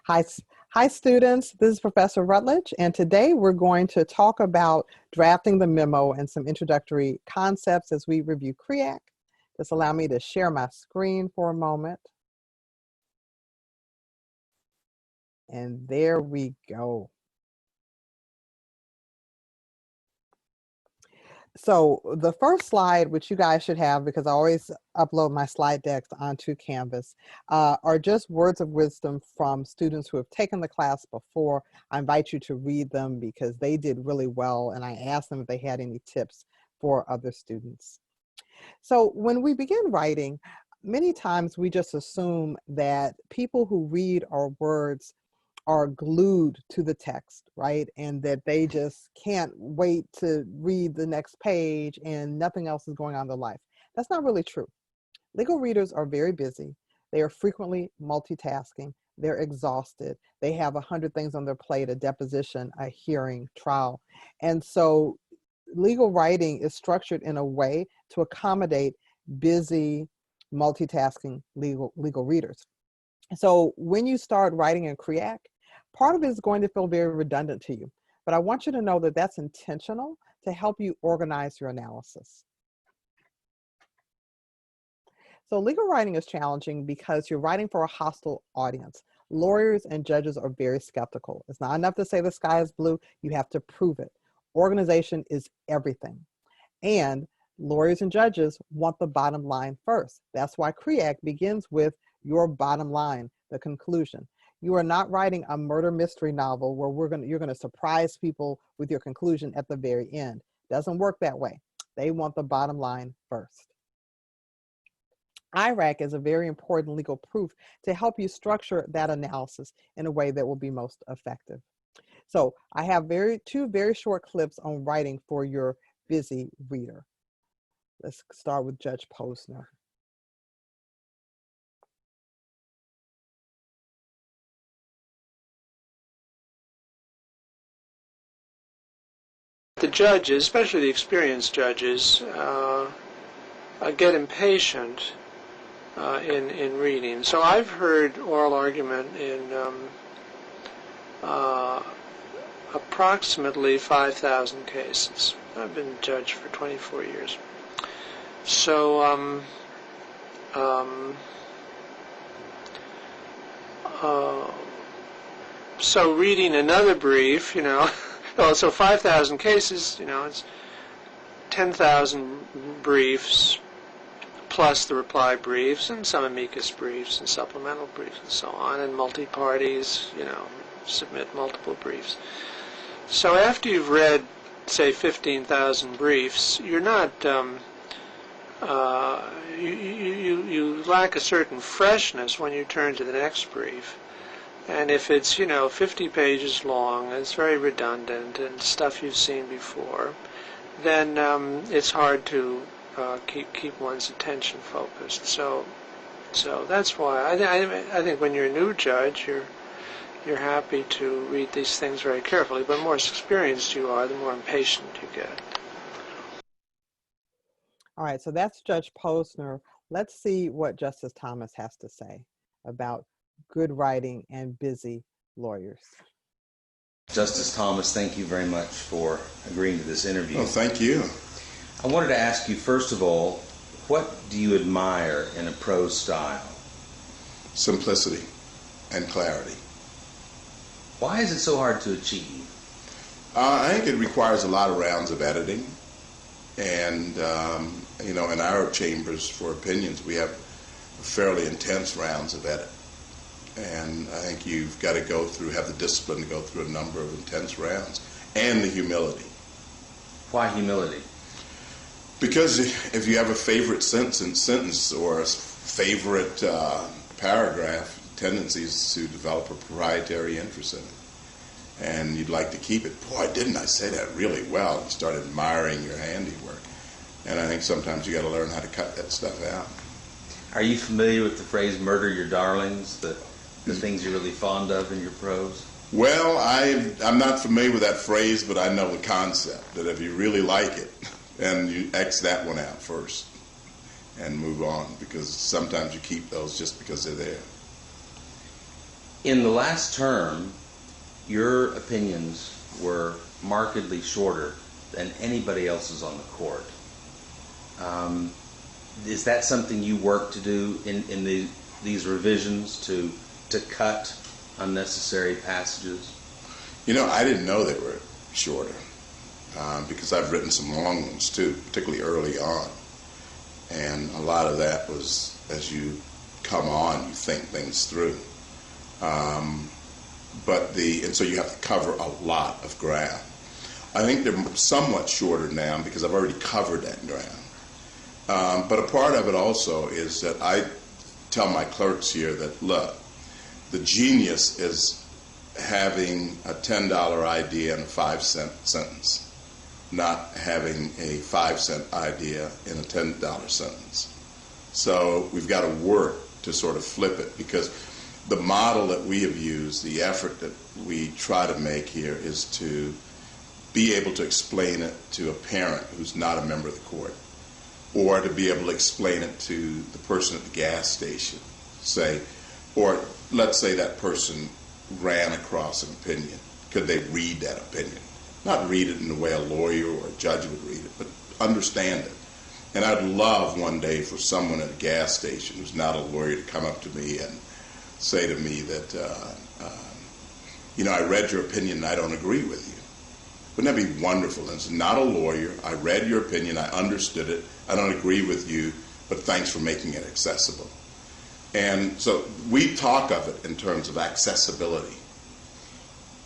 Hi, hi students, this is Professor Rutledge, and today we're going to talk about drafting the memo and some introductory concepts as we review CREAC. Just allow me to share my screen for a moment. And there we go. So the first slide, which you guys should have, because I always upload my slide decks onto Canvas, are just words of wisdom from students who have taken the class before. I invite you to read them because they did really well, and I asked them if they had any tips for other students. So when we begin writing, many times we just assume that people who read our words are glued to the text, right? And that they just can't wait to read the next page and nothing else is going on in their life. That's not really true. Legal readers are very busy. They are frequently multitasking. They're exhausted. They have 100 things on their plate, a deposition, a hearing, trial. And so legal writing is structured in a way to accommodate busy, multitasking legal readers. So when you start writing in CREAC, part of it is going to feel very redundant to you, but I want you to know that that's intentional to help you organize your analysis. So legal writing is challenging because you're writing for a hostile audience. Lawyers and judges are very skeptical. It's not enough to say the sky is blue, you have to prove it. Organization is everything. And lawyers and judges want the bottom line first. That's why CREAC begins with your bottom line, the conclusion. You are not writing a murder mystery novel where you're going to surprise people with your conclusion at the very end. Doesn't work that way. They want the bottom line first. IRAC is a very important legal proof to help you structure that analysis in a way that will be most effective. So I have two very short clips on writing for your busy reader. Let's start with Judge Posner. The judges, especially the experienced judges, get impatient in reading. So I've heard oral argument in approximately 5,000 cases. I've been a judge for 24 years. So so reading another brief, so 5,000 cases, it's 10,000 briefs plus the reply briefs and some amicus briefs and supplemental briefs and so on, and multi-parties, submit multiple briefs. So after you've read, say, 15,000 briefs, you're not, you lack a certain freshness when you turn to the next brief. And if it's, 50 pages long, and it's very redundant and stuff you've seen before, then it's hard to keep one's attention focused. So that's why I think when you're a new judge, you're happy to read these things very carefully. But the more experienced you are, the more impatient you get. All right, so that's Judge Posner. Let's see what Justice Thomas has to say about good writing and busy lawyers. Justice Thomas, thank you very much for agreeing to this interview. Oh, thank you. I wanted to ask you, first of all, what do you admire in a prose style? Simplicity and clarity. Why is it so hard to achieve? I think it requires a lot of rounds of editing. And, in our chambers for opinions, we have fairly intense rounds of edit. And I think you've got to have the discipline to go through a number of intense rounds, and the humility. Why humility? Because if you have a favorite sentence or a favorite paragraph, tendencies to develop a proprietary interest in it. And you'd like to keep it. Boy, didn't I say that really well? And start admiring your handiwork. And I think sometimes you got to learn how to cut that stuff out. Are you familiar with the phrase "murder your darlings"? The things you're really fond of in your prose? Well, I'm not familiar with that phrase, but I know the concept, that if you really like it, then you X that one out first and move on, because sometimes you keep those just because they're there. In the last term, your opinions were markedly shorter than anybody else's on the court. Is that something you work to do in these revisions to cut unnecessary passages? You know, I didn't know they were shorter because I've written some long ones too, particularly early on. And a lot of that was, as you come on, you think things through. And so you have to cover a lot of ground. I think they're somewhat shorter now because I've already covered that ground. But a part of it also is that I tell my clerks here that, look, the genius is having a $10 idea in a 5-cent sentence, not having a 5-cent idea in a $10 sentence. So we've got to work to sort of flip it, because the model that we have used, the effort that we try to make here, is to be able to explain it to a parent who's not a member of the court, or to be able to explain it to the person at the gas station, say, or let's say that person ran across an opinion. Could they read that opinion? Not read it in the way a lawyer or a judge would read it, but understand it. And I'd love one day for someone at a gas station who's not a lawyer to come up to me and say to me that, I read your opinion and I don't agree with you. Wouldn't that be wonderful? And it's not a lawyer. I read your opinion. I understood it. I don't agree with you, but thanks for making it accessible. And so we talk of it in terms of accessibility.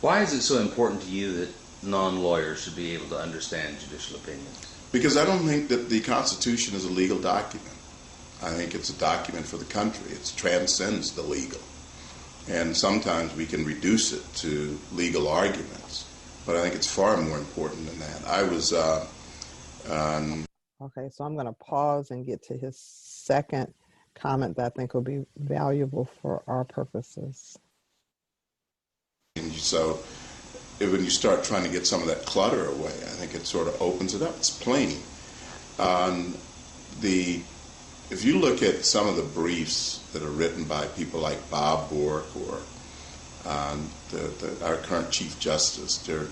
Why is it so important to you that non-lawyers should be able to understand judicial opinions? Because I don't think that the Constitution is a legal document. I think it's a document for the country. It transcends the legal. And sometimes we can reduce it to legal arguments. But I think it's far more important than that. I was... Okay, so I'm going to pause and get to his second comment that I think will be valuable for our purposes. And so when you start trying to get some of that clutter away, I think it sort of opens it up. It's plain. If you look at some of the briefs that are written by people like Bob Bork or our current Chief Justice, they're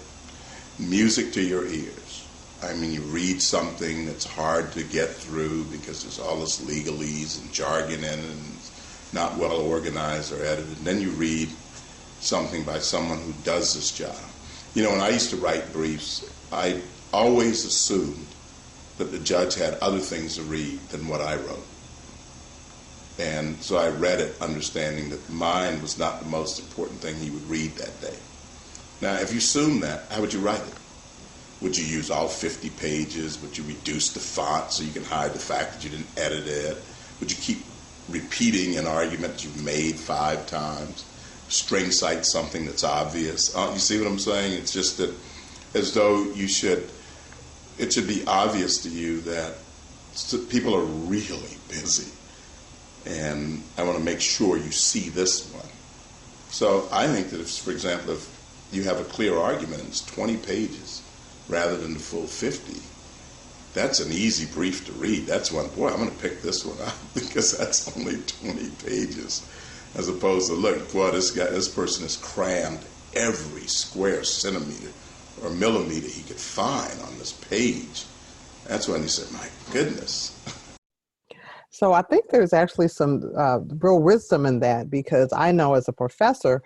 music to your ears. I mean, you read something that's hard to get through because there's all this legalese and jargon in it and it's not well organized or edited. And then you read something by someone who does this job. You know, when I used to write briefs, I always assumed that the judge had other things to read than what I wrote. And so I read it understanding that mine was not the most important thing he would read that day. Now, if you assume that, how would you write it? Would you use all 50 pages? Would you reduce the font so you can hide the fact that you didn't edit it? Would you keep repeating an argument you've made 5 times? String cite something that's obvious? You see what I'm saying? It's just that as though it should be obvious to you that people are really busy. And I want to make sure you see this one. So I think that if, for example, if you have a clear argument and it's 20 pages rather than the full 50, that's an easy brief to read. That's one, boy, I'm going to pick this one out because that's only 20 pages. As opposed to, look, boy, this person has crammed every square centimeter or millimeter he could find on this page. That's when you say, my goodness. So I think there's actually some real wisdom in that, because I know as a professor,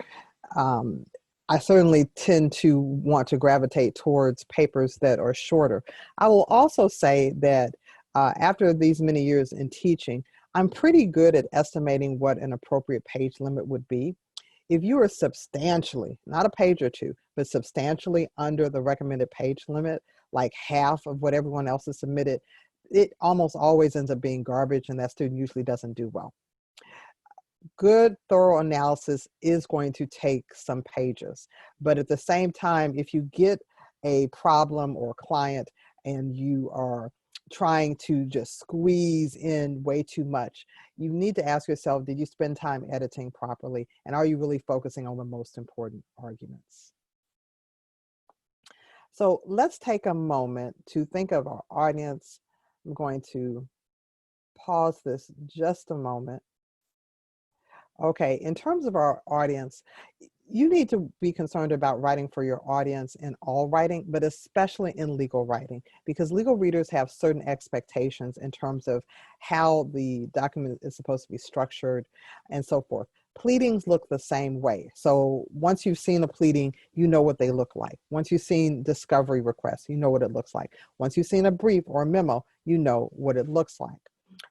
I certainly tend to want to gravitate towards papers that are shorter. I will also say that after these many years in teaching, I'm pretty good at estimating what an appropriate page limit would be. If you are substantially, not a page or two, but substantially under the recommended page limit, like half of what everyone else has submitted, it almost always ends up being garbage, and that student usually doesn't do well. Good, thorough analysis is going to take some pages, but at the same time, if you get a problem or client and you are trying to just squeeze in way too much, you need to ask yourself, did you spend time editing properly? And are you really focusing on the most important arguments? So let's take a moment to think of our audience. I'm going to pause this just a moment. Okay, in terms of our audience, you need to be concerned about writing for your audience in all writing, but especially in legal writing, because legal readers have certain expectations in terms of how the document is supposed to be structured and so forth. Pleadings look the same way. So once you've seen a pleading, you know what they look like. Once you've seen discovery requests, you know what it looks like. Once you've seen a brief or a memo, you know what it looks like.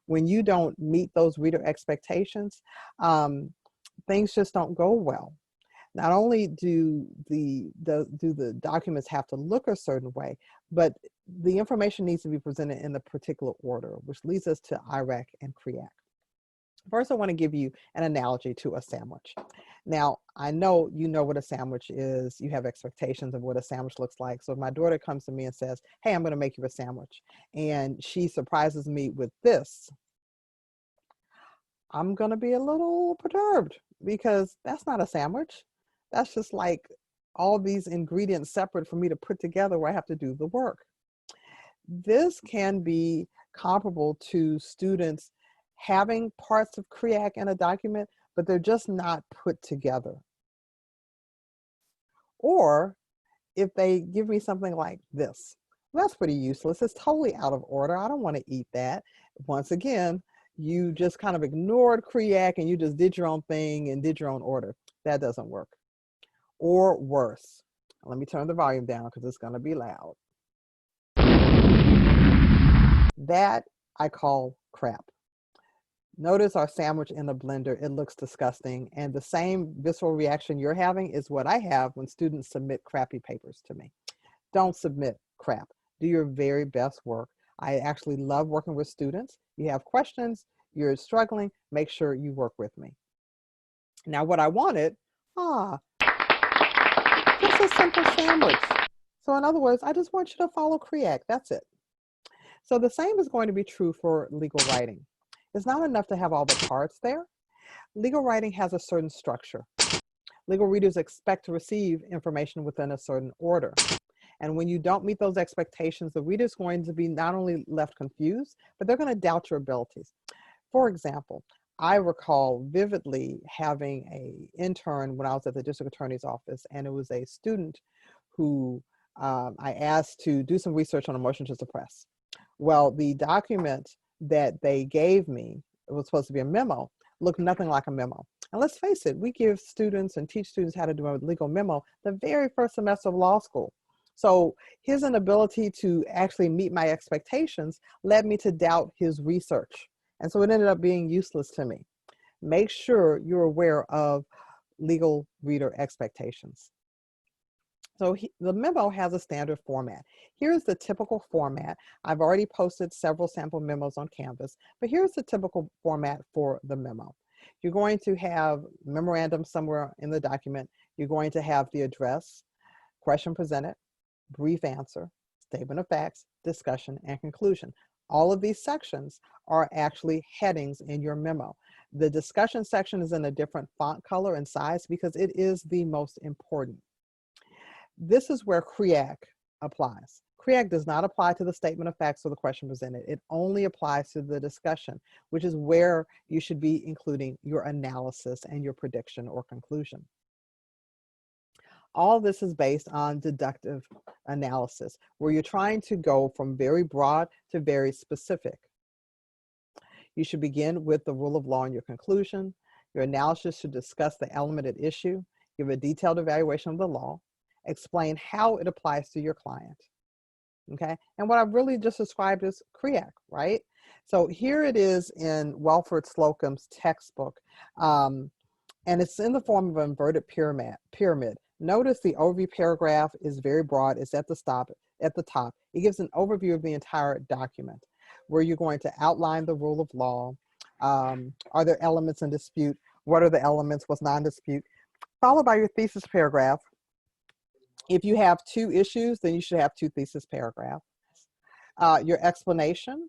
When you don't meet those reader expectations, things just don't go well. Not only do the documents have to look a certain way, but the information needs to be presented in the particular order, which leads us to IRAC and CREAC. First, I want to give you an analogy to a sandwich. Now, I know you know what a sandwich is. You have expectations of what a sandwich looks like. So if my daughter comes to me and says, hey, I'm going to make you a sandwich, and she surprises me with this, I'm going to be a little perturbed because that's not a sandwich. That's just like all these ingredients separate for me to put together where I have to do the work. This can be comparable to students having parts of CREAC in a document, but they're just not put together. Or if they give me something like this, well, that's pretty useless. It's totally out of order. I don't want to eat that. Once again, you just kind of ignored CREAC and you just did your own thing and did your own order. That doesn't work. Or worse, let me turn the volume down because it's going to be loud. That I call crap. Notice our sandwich in the blender. It looks disgusting. And the same visceral reaction you're having is what I have when students submit crappy papers to me. Don't submit crap. Do your very best work. I actually love working with students. You have questions, you're struggling, make sure you work with me. Now what I wanted, just a simple sandwich. So in other words, I just want you to follow CREAC, that's it. So the same is going to be true for legal writing. It's not enough to have all the parts there. Legal writing has a certain structure. Legal readers expect to receive information within a certain order. And when you don't meet those expectations, the reader's going to be not only left confused, but they're going to doubt your abilities. For example, I recall vividly having an intern when I was at the district attorney's office, and it was a student who I asked to do some research on a motion to suppress. Well, the document that they gave me, it was supposed to be a memo, looked nothing like a memo. And let's face it, we give students and teach students how to do a legal memo the very first semester of law school. So his inability to actually meet my expectations led me to doubt his research. And so it ended up being useless to me. Make sure you're aware of legal reader expectations. So the memo has a standard format. Here's the typical format. I've already posted several sample memos on Canvas, but here's the typical format for the memo. You're going to have memorandum somewhere in the document. You're going to have the address, question presented, brief answer, statement of facts, discussion, and conclusion. All of these sections are actually headings in your memo. The discussion section is in a different font color and size because it is the most important. This is where CREAC applies. CREAC does not apply to the statement of facts or the question presented. It only applies to the discussion, which is where you should be including your analysis and your prediction or conclusion. All this is based on deductive analysis, where you're trying to go from very broad to very specific. You should begin with the rule of law in your conclusion. Your analysis should discuss the element at issue, give a detailed evaluation of the law, explain how it applies to your client. Okay, and what I've really just described is CREAC, right? So here it is in Welford Slocum's textbook, and it's in the form of an inverted pyramid. Notice the overview paragraph is very broad. It's at the top. It gives an overview of the entire document, where you're going to outline the rule of law. Are there elements in dispute? What are the elements? What's non-dispute? Followed by your thesis paragraph. If you have two issues, then you should have two thesis paragraphs. Your explanation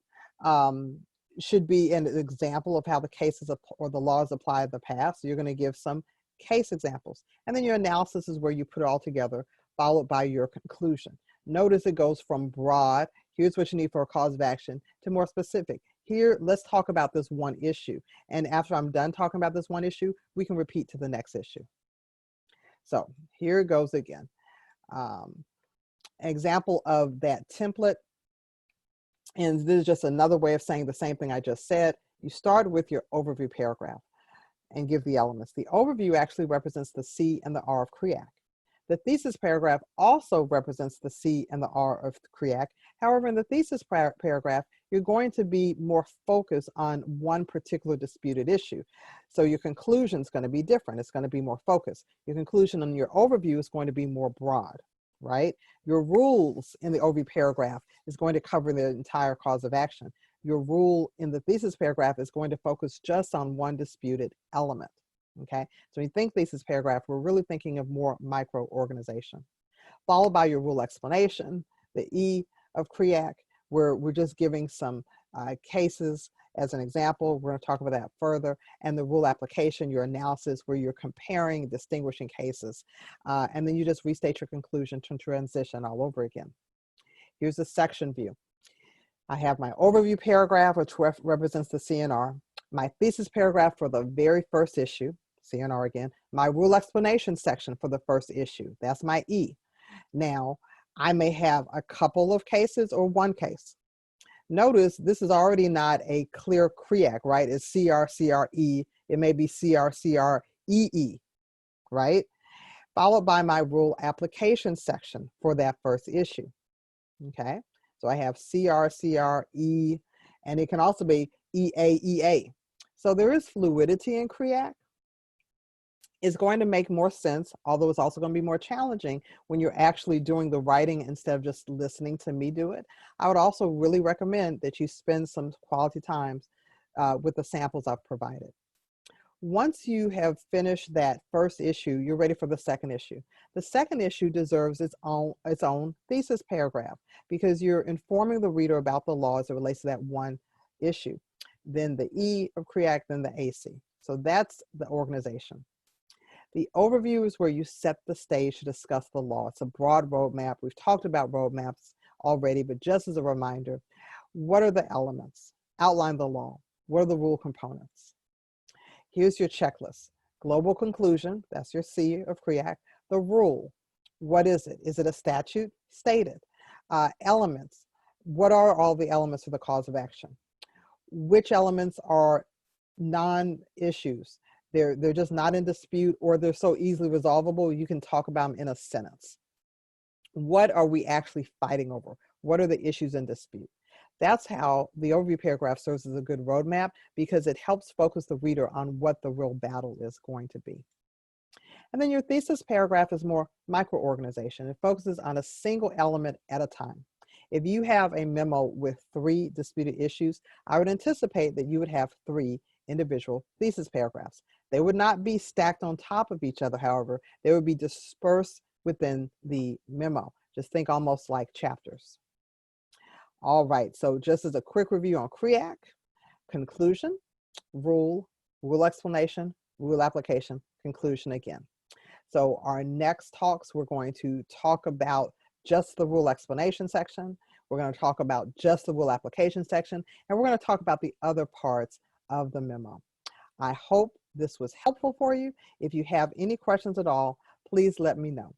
should be an example of how the cases or the laws apply in the past. So you're going to give some case examples. And then your analysis is where you put it all together, followed by your conclusion. Notice it goes from broad, here's what you need for a cause of action, to more specific. Here, let's talk about this one issue. And after I'm done talking about this one issue, we can repeat to the next issue. So here it goes again. An example of that template, and this is just another way of saying the same thing I just said. You start with your overview paragraph and give the elements. The overview actually represents the C and the R of CREAC. The thesis paragraph also represents the C and the R of CREAC. However, in the thesis paragraph, you're going to be more focused on one particular disputed issue. So your conclusion is going to be different. It's going to be more focused. Your conclusion on your overview is going to be more broad, right? Your rules in the overview paragraph is going to cover the entire cause of action. Your rule in the thesis paragraph is going to focus just on one disputed element. Okay, so when you think thesis paragraph, we're really thinking of more micro-organization. Followed by your rule explanation, the E of CREAC, where we're just giving some cases as an example. We're going to talk about that further. And the rule application, your analysis, where you're comparing, distinguishing cases. And then you just restate your conclusion to transition all over again. Here's the section view. I have my overview paragraph, which represents the CNR, my thesis paragraph for the very first issue, CNR again, my rule explanation section for the first issue, that's my E. Now, I may have a couple of cases or one case. Notice this is already not a clear CREAC, right? It's CR-CRE, it may be CR-CREE, right? Followed by my rule application section for that first issue, okay? So I have CR-CRE, and it can also be EA-EA. So there is fluidity in CREAC. It's going to make more sense, although it's also going to be more challenging when you're actually doing the writing instead of just listening to me do it. I would also really recommend that you spend some quality times with the samples I've provided. Once you have finished that first issue, you're ready for the second issue. The second issue deserves its own thesis paragraph because you're informing the reader about the law as it relates to that one issue. Then the E of CREAC, then the AC. So that's the organization. The overview is where you set the stage to discuss the law. It's a broad roadmap. We've talked about roadmaps already, but just as a reminder, what are the elements? Outline the law. What are the rule components? Here's your checklist. Global conclusion, that's your C of CREAC. The rule, what is it? Is it a statute? Stated. Elements, what are all the elements of the cause of action? Which elements are non-issues? They're just not in dispute, or they're so easily resolvable, you can talk about them in a sentence. What are we actually fighting over? What are the issues in dispute? That's how the overview paragraph serves as a good roadmap, because it helps focus the reader on what the real battle is going to be. And then your thesis paragraph is more micro-organization. It focuses on a single element at a time. If you have a memo with 3 disputed issues, I would anticipate that you would have 3 individual thesis paragraphs. They would not be stacked on top of each other, however. They would be dispersed within the memo. Just think almost like chapters. All right, so just as a quick review on CREAC, conclusion, rule, rule explanation, rule application, conclusion again. So our next talks, we're going to talk about just the rule explanation section. We're going to talk about just the rule application section, and we're going to talk about the other parts of the memo. I hope this was helpful for you. If you have any questions at all, please let me know.